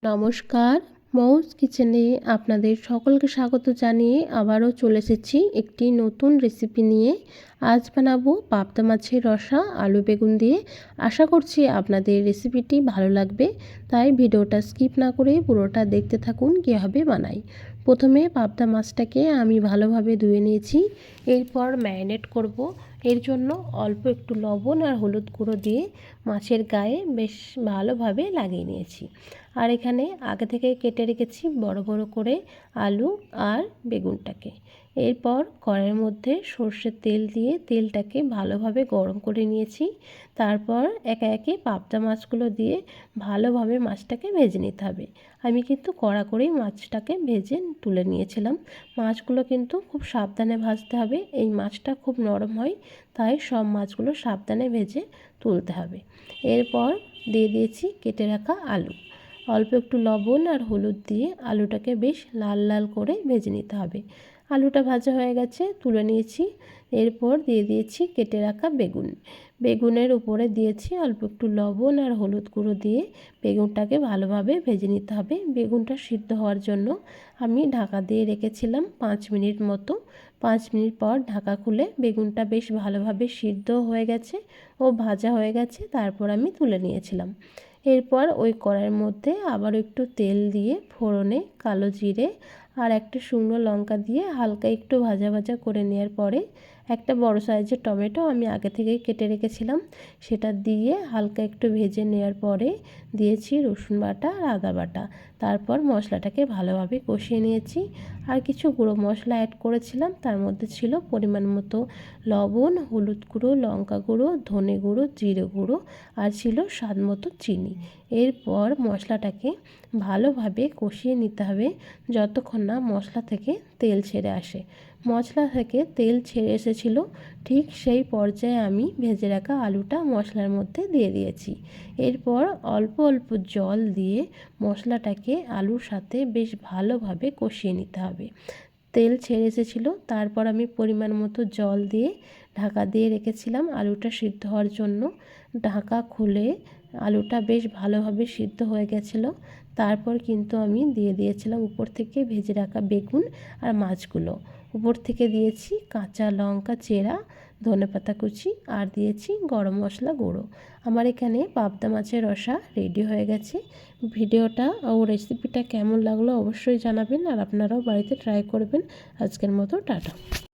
নমস্কার, মৌস কিচেনে আপনাদের সকলকে স্বাগত জানিয়ে আবারও চলে এসেছি একটি নতুন রেসিপি নিয়ে। আজ বানাবো পাবদা মাছের রসা আলু বেগুন দিয়ে। আশা করছি আপনাদের রেসিপিটি ভালো লাগবে, তাই ভিডিওটা স্কিপ না করে পুরোটা দেখতে থাকুন কীভাবে বানাই। প্রথমে পাবদা মাছটাকে আমি ভালোভাবে ধুয়ে নিয়েছি, এরপর ম্যারিনেট করব। এর জন্য অল্প একটু লবণ আর হলুদ গুঁড়ো দিয়ে মাছের গায়ে বেশ ভালোভাবে লাগিয়ে নিয়েছি। আর এখানে আগে থেকে কেটে রেখেছি বড় বড় করে আলু আর বেগুনটাকে। এরপর কড়াইয়ের মধ্যে সর্ষের তেল দিয়ে তেলটাকে ভালোভাবে গরম করে নিয়েছি। তারপর একে একে পাবদা মাছগুলো দিয়ে ভালোভাবে মাছটাকে ভেজে নিতে হবে। আমি কিন্তু কড়া করেই মাছটাকে ভেজে তুলে নিয়েছিলাম। মাছগুলো কিন্তু খুব সাবধানে ভাজতে হবে, এই মাছটা খুব নরম হয়, তাই সব মাছগুলো সাবধানে ভেজে তুলতে হবে। এরপর দিয়ে দিয়েছি কেটে রাখা আলু। অল্প একটু লবণ আর হলুদ দিয়ে আলুটাকে বেশ লাল লাল করে ভেজে নিতে হবে। আলুটা ভাজা হয়ে গেছে, তুলে নিয়েছি। এরপর দিয়ে দিয়েছি কেটে রাখা বেগুন। বেগুনের উপরে দিয়েছি অল্প একটু লবণ আর হলুদ গুঁড়ো দিয়ে বেগুনটাকে ভালোভাবে ভেজে নিতে হবে। বেগুনটা সিদ্ধ হওয়ার জন্য আমি ঢাকা দিয়ে রেখেছিলাম 5 মিনিট মতো। 5 মিনিট পর ঢাকা খুলে বেগুনটা বেশ ভালোভাবে সিদ্ধ হয়ে গেছে ও ভাজা হয়ে গেছে, তারপর আমি তুলে নিয়েছিলাম। এরপর ওই কড়াইয়ের মধ্যে আবার একটু তেল দিয়ে ফোড়নে কালো জিরে আর একটা শুকনো লঙ্কা দিয়ে হালকা একটু ভাজা ভাজা করে নেওয়ার পরে একটা বড় সাইজের টমেটো আমি আগে থেকেই কেটে রেখেছিলাম, সেটা দিয়ে হালকা একটু ভেজে নেওয়ার পরে দিয়েছি রসুন বাটা আর আদা বাটা। তারপর মশলাটাকে ভালোভাবে কষিয়ে নিয়েছি। আর কিছু গুঁড়ো মশলা অ্যাড করেছিলাম, তার মধ্যে ছিল পরিমাণ মতো লবণ, হলুদ গুঁড়ো, লঙ্কা গুঁড়ো, ধনে গুঁড়ো, জিরে গুঁড়ো আর ছিল স্বাদ মতো চিনি। এরপর মশলাটাকে ভালোভাবে কষিয়ে নিতে হবে যতক্ষণ না মশলা থেকে তেল ছেড়ে আসে। মশলা থেকে তেল ছেড়ে এসেছিল, ঠিক সেই পর্যায়ে আমি ভেজে রাখা আলুটা মশলার মধ্যে দিয়ে দিয়েছি। এরপর অল্প অল্প জল দিয়ে মশলাটাকে আলুর সাথে বেশ ভালোভাবে কষিয়ে নিতে হবে। তেল ছেড়ে এসেছিল, তারপর আমি পরিমাণ মতো জল দিয়ে ঢাকা দিয়ে রেখেছিলাম আলুটা সিদ্ধ হওয়ার জন্য। ঢাকা খুলে আলুটা বেশ ভালোভাবে সিদ্ধ হয়ে গেছিলো। তারপর কিন্তু আমি দিয়ে দিয়েছিলাম উপর থেকে ভেজে রাখা বেগুন আর মাছগুলো। উপর থেকে দিয়েছি কাঁচা লঙ্কা চেরা, ধনেপাতা কুচি আর দিয়েছি গরম মশলা গুঁড়ো। আমার এখানে পাবদা মাছের রসা রেডি হয়ে গেছে। ভিডিওটা ও রেসিপিটা কেমন লাগলো অবশ্যই জানাবেন, আর আপনারাও বাড়িতে ট্রাই করবেন। আজকের মতো টাটা।